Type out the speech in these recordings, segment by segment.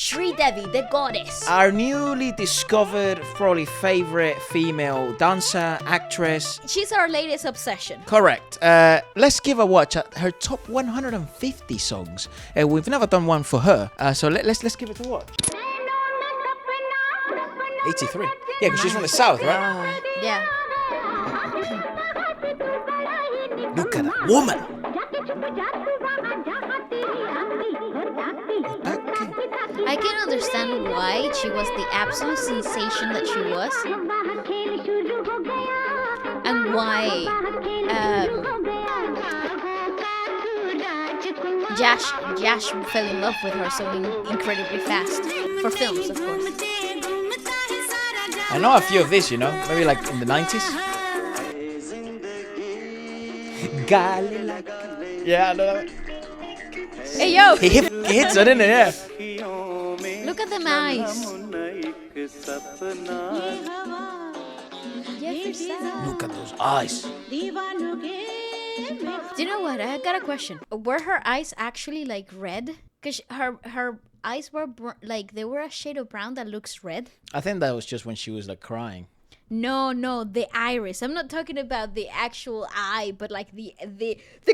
Sridevi, the goddess. Our newly discovered, probably favorite female dancer, actress. She's our latest obsession. Correct. Let's give a watch at her top 150 songs. We've never done one for her, so let's give it a watch. 83. Yeah, because she's from the south, right? Yeah. Look at that woman. I can understand why she was the absolute sensation that she was, and why Jash fell in love with her so incredibly fast for films, of course. I know a few of these, maybe like in the 90s. Yeah, I know that. Hey yo! He hits it, didn't it? Yeah. Look at them eyes. Look at those eyes. Do you know what? I got a question. Were her eyes actually like red? Because her eyes were they were a shade of brown that looks red. I think that was just when she was like crying. No, the iris. I'm not talking about the actual eye, but like the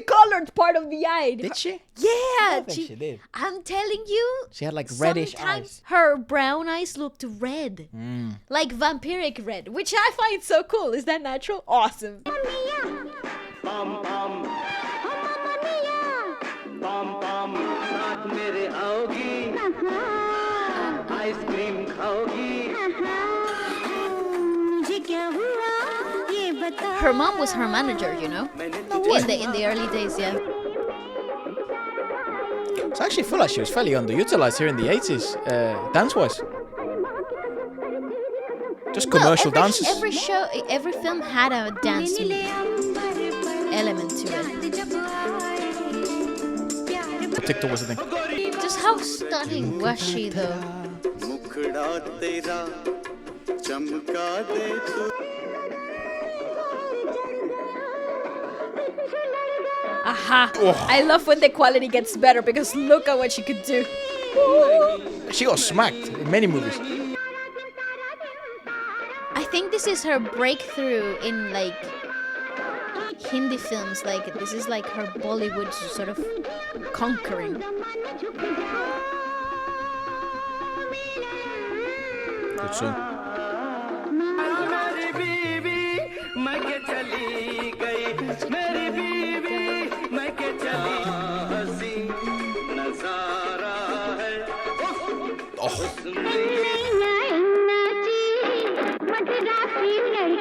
colored part of the eye. Did she? Yeah, I think she did. I'm telling you. She had like reddish eyes. Her brown eyes looked red. Like vampiric red, which I find so cool. Is that natural? Awesome. Her mom was her manager, in the early days, yeah. So I actually feel like she was fairly underutilized here in the 80s, dance-wise. Just commercial dances. Every film had a dance element to it. TikTok was the thing. Just how stunning was she, though? Aha! Oh. I love when the quality gets better because look at what she could do. She got smacked in many movies. I think this is her breakthrough in like Hindi films. Like this is like her Bollywood sort of conquering. Good song.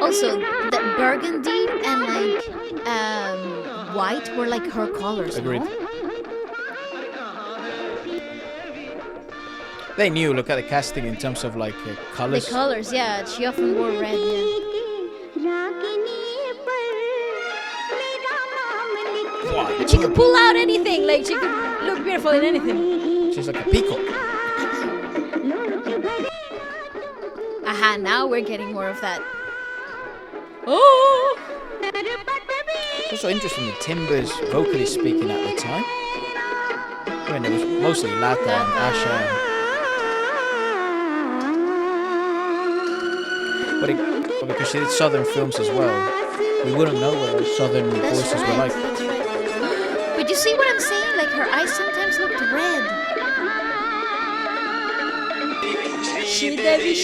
Also, the burgundy and like white were like her colors. Agreed. No? They knew. Look at the casting in terms of like colors. The colors, yeah. She often wore red. Yeah. But she could pull out anything. Like she could look beautiful in anything. She's like a peacock. Aha! Now we're getting more of that. Oh! It's also interesting the Timbers vocally speaking at the time. When it was mostly Lata and Asha. But because she did southern films as well, we wouldn't know what those southern voices were like. That's right. But you see what I'm saying? Like her eyes sometimes looked red. Sridevi.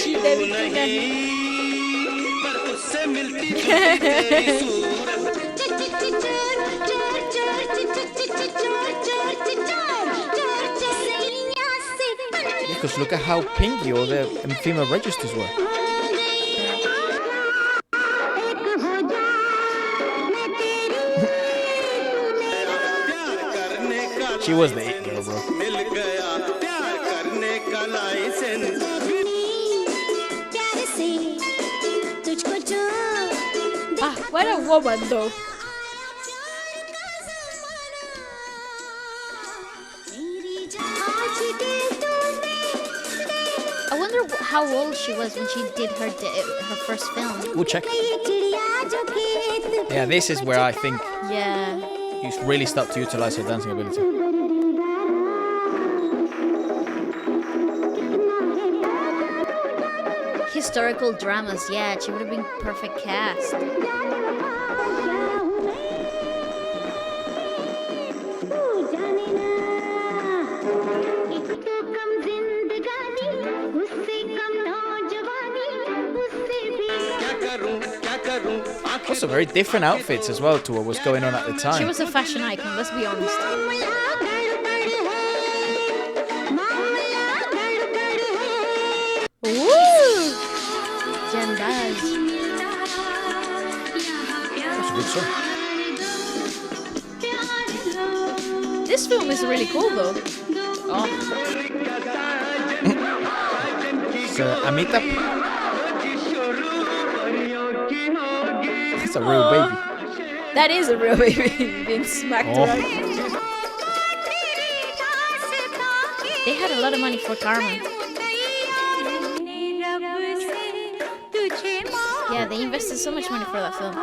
Because look at how pinky all the female registers were. She was the it girl, bro. What a woman, though. I wonder how old she was when she did her first film. We'll check. Yeah, this is where I think you really start to utilize her dancing ability. historical dramas, yeah, she would have been perfect cast. Also very different outfits as well to what was going on at the time. She was a fashion icon, let's be honest. Woo! Jandaz. That's a good song. This film is really cool though. Oh. It's Amitabh. That's a real baby. That is a real baby being smacked around. They had a lot of money for Karma. Yeah, they invested so much money for that film.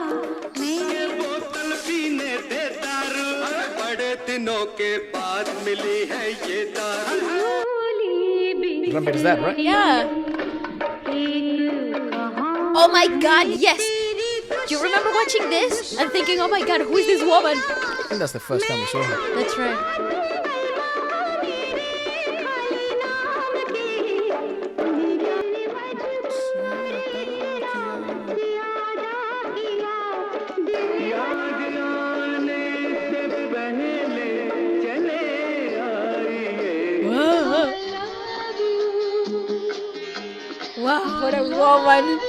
Remember, is that right? Yeah. Oh my god, yes! Do you remember watching this and thinking, oh my god, who is this woman? I think that's the first time we saw her. That's right. Wow, what a woman.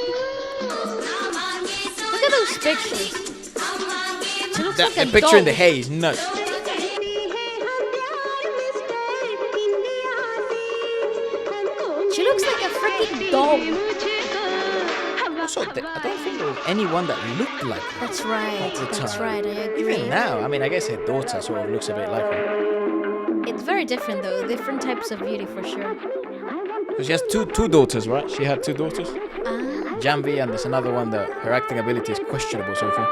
Look at those pictures. She looks like a The picture doll. in the hay is nuts. She looks like a freaking doll. Also, I don't think there was anyone that looked like her. That's right. At the That's time. right. I agree. Even now, I mean, I guess her daughter sort of looks a bit like her. It's very different though. Different types of beauty for sure. So she has two daughters, right? She had two daughters. Ah. Jambi, and there's another one that her acting ability is questionable so far.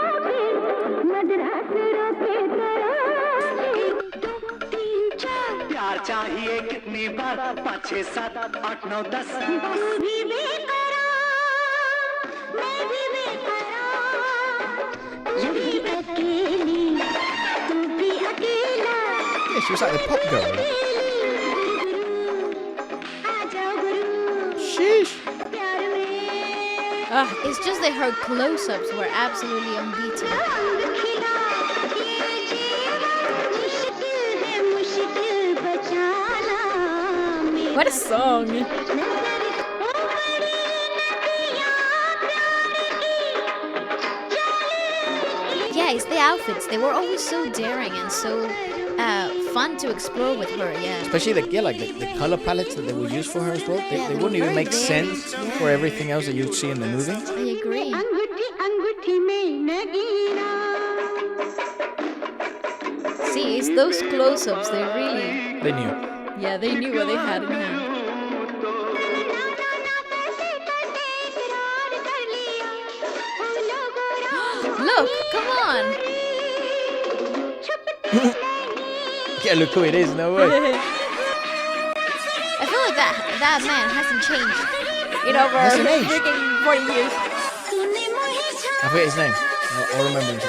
Yeah, she was like the pop girl, right? Sheesh. It's just that her close-ups were absolutely unbeaten. What a song! Yeah, it's the outfits. They were always so daring and so fun to explore with her. Yeah. Especially the color palettes that they would use for her as well. Yeah, They they wouldn't were even very make varied. sense Yeah. for everything else that you'd see in the movie. I agree. See, it's those close-ups. They really, They knew. yeah, they knew what they had in hand. Look, come on. Yeah, look who it is. No way. I feel like that man hasn't changed in over Hasn't aged. freaking 40 years. I forget his name. I'll remember him.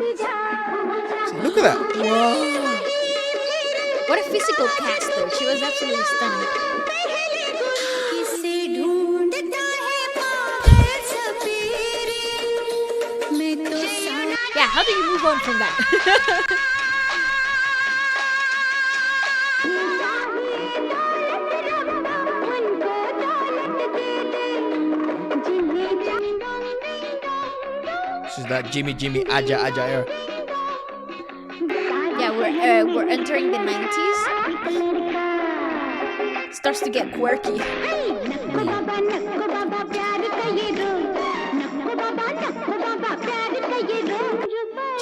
See, look at that. Whoa. What a physical cast though. She was absolutely stunning. Yeah, how do you move on from that? This is that Jimmy Aja era. Yeah, we're entering the 90s. Starts to get quirky.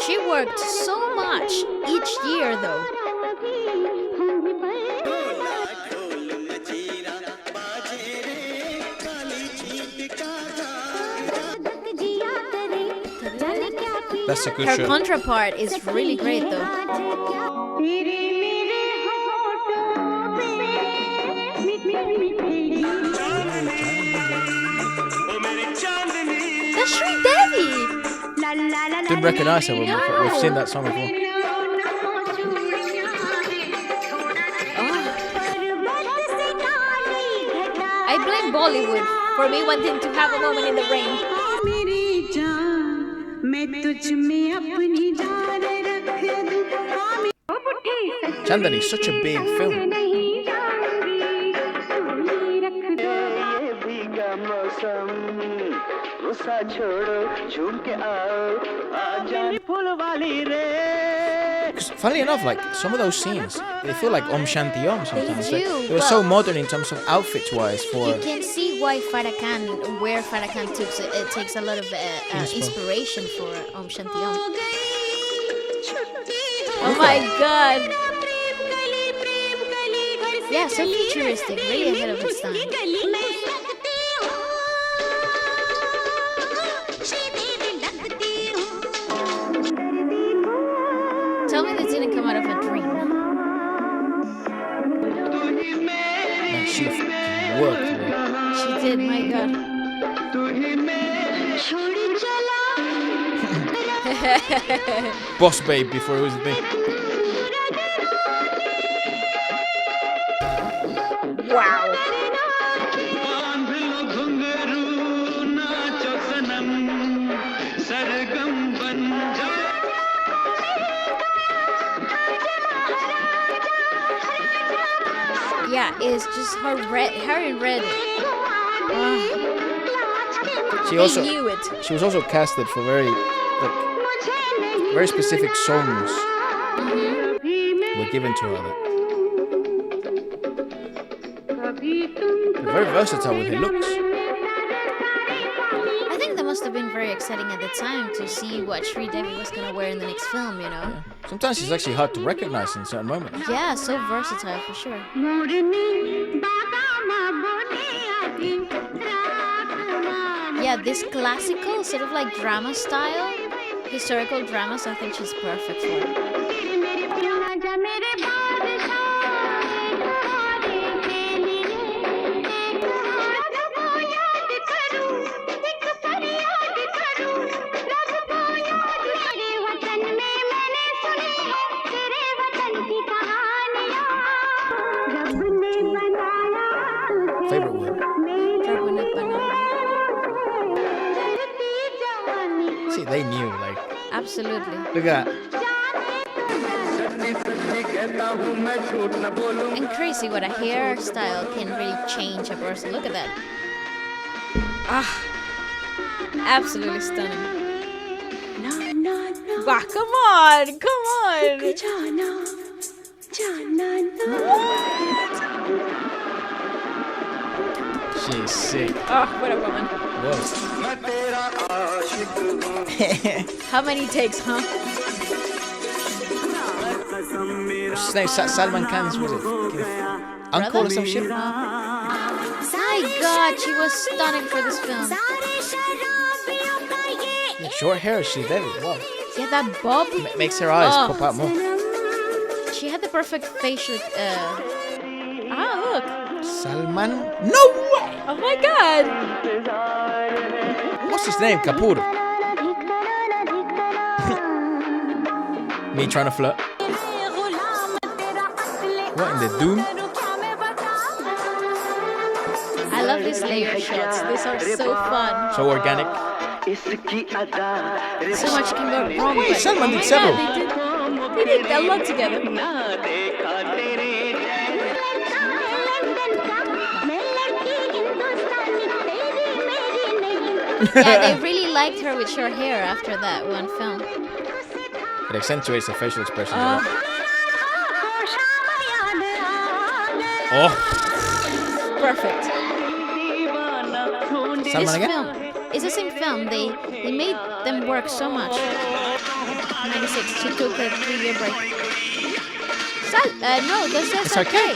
She worked so much each year though. That's a good Her show. contrapart is really great though. That's Sridevi! Didn't recognize her. We've seen that song before. I blame Bollywood for me wanting to have a moment in the rain. Chandni, such a big film. Funnily enough, like some of those scenes, they feel like Om Shanti Om sometimes. They do, they were so modern in terms of outfits wise. For you can see why Farah Khan takes a lot of inspiration for Om Shanti Om. Oh my god! Yeah, so futuristic, really ahead of its time. Tell me this didn't come out of a dream. man, she worked. Right? She did, my god. Boss babe before it was a thing. Wow. Yeah, it's just her in red. She knew it. She was also casted for very specific songs were given to her. They're very versatile with her looks. I think that must have been very exciting at the time to see what Sridevi was gonna wear in the next film, you know? Yeah. Sometimes she's actually hard to recognize in certain moments. Yeah, so versatile for sure. Yeah, this classical, sort of like drama style, historical dramas, I think she's perfect for it. Favorite word? See, they knew, like. Absolutely. Look at that. And crazy what a hairstyle can really change a person. Look at that. Ah, absolutely stunning. Wow, come on, come on. She's sick. Oh, what a woman. Whoa. How many takes, huh? What's his name? Salman Khan's, was it? Uncle or some shit? My god, she was stunning for this film. Yeah, short hair, she's there. Wow. Yeah, that bob. Makes her eyes pop out more. She had the perfect facial. Look. Salman? No way! Oh my god! What's his name? Kapoor. Me trying to flirt. What in the doom? I love these layer shots. These are so fun. So organic. So much can go wrong. Wait, Salman did several. They did a lot together. Yeah, they really liked her with short hair after that one film. It accentuates the facial expressions a lot. Oh. Perfect. Salman This again? film is the same film. They made them work so much. 96. She took a 3-year break. No, that's okay.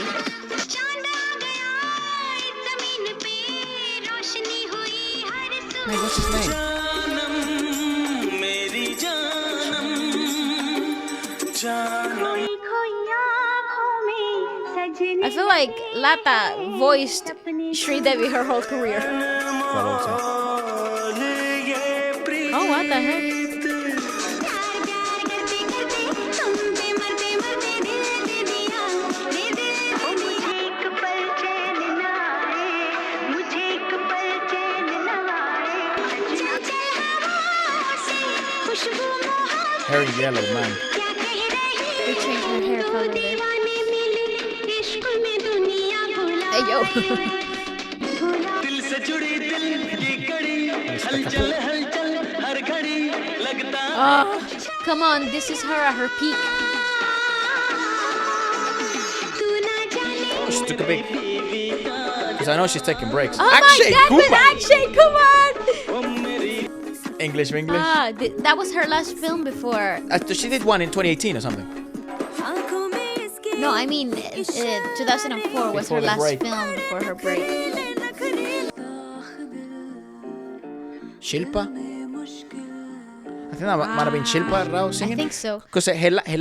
Wait, what's his name? I feel like Lata voiced Sridevi her whole career. For a long time. Oh, what the heck? Hair in yellow, man. They changed her hair color there. Hey, yo. Oh, come on, this is her at her peak. She took a big... Because I know she's taking breaks. Oh Akshay my God, Kumar! Akshay Kumar! English. Ah, that was her last film before. She did one in 2018 or something. No, I mean, 2004 was Before her the last break. film before her break. Shilpa? I think that might have been Shilpa Rao I singing. think so. Because her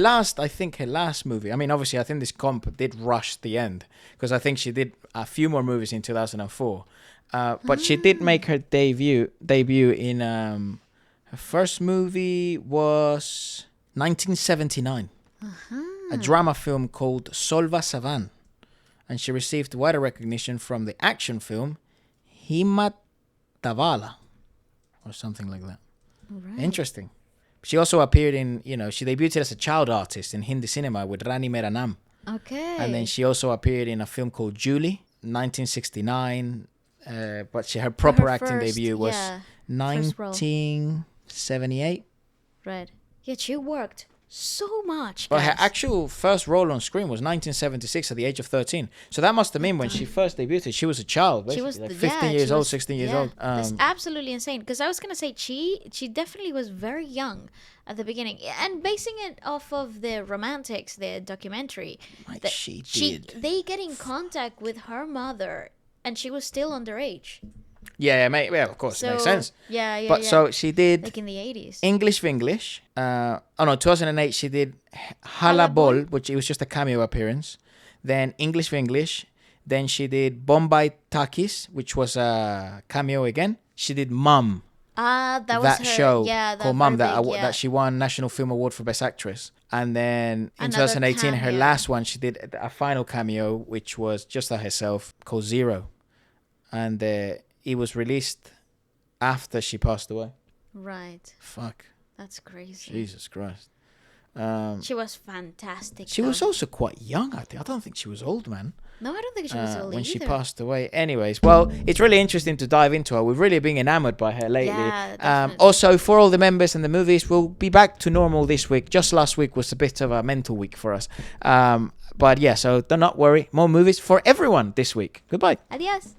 last movie, I mean, obviously, I think this comp did rush the end. Because I think she did a few more movies in 2004. But she did make her debut in... her first movie was 1979. A drama film called Solva Savan. And she received wider recognition from the action film Himmat Davala. Or something like that. Right. Interesting. She also appeared in, she debuted as a child artist in Hindi cinema with Rani Mera Naam. Okay. And then she also appeared in a film called Julie, 1969. But her proper acting debut was 1978. Right. Yeah, she worked so much, But guys. her actual first role on screen was 1976 at the age of 13. So that must have been when she first debuted. She was a child, basically. She was like 15 years old, 16 years old. That's absolutely insane. Because I was gonna say she definitely was very young at the beginning, and basing it off of the Romantics, the documentary. Like she did. They get in contact with her mother, and she was still underage. Yeah, mate. Yeah, of course, it makes sense. Yeah. But so she did like in the 80s. English Vinglish. 2008 she did Hala Bol, which it was just a cameo appearance. Then English Vinglish. Then she did Bombay Takis, which was a cameo again. She did Mum. That was her show called Mum that she won National Film Award for Best Actress. And then in Another 2018, her cameo. last one, she did a final cameo, which was just her herself, called Zero. And it was released after she passed away. Right. Fuck. That's crazy. Jesus Christ. She was fantastic. She though. was also quite young, I think. I don't think she was old, man. No, I don't think she was old when either. she passed away. Anyways, well, it's really interesting to dive into her. We've really been enamored by her lately. Yeah, definitely. Also, for all the members and the movies, we'll be back to normal this week. Just last week was a bit of a mental week for us. But yeah, so do not worry. More movies for everyone this week. Goodbye. Adios.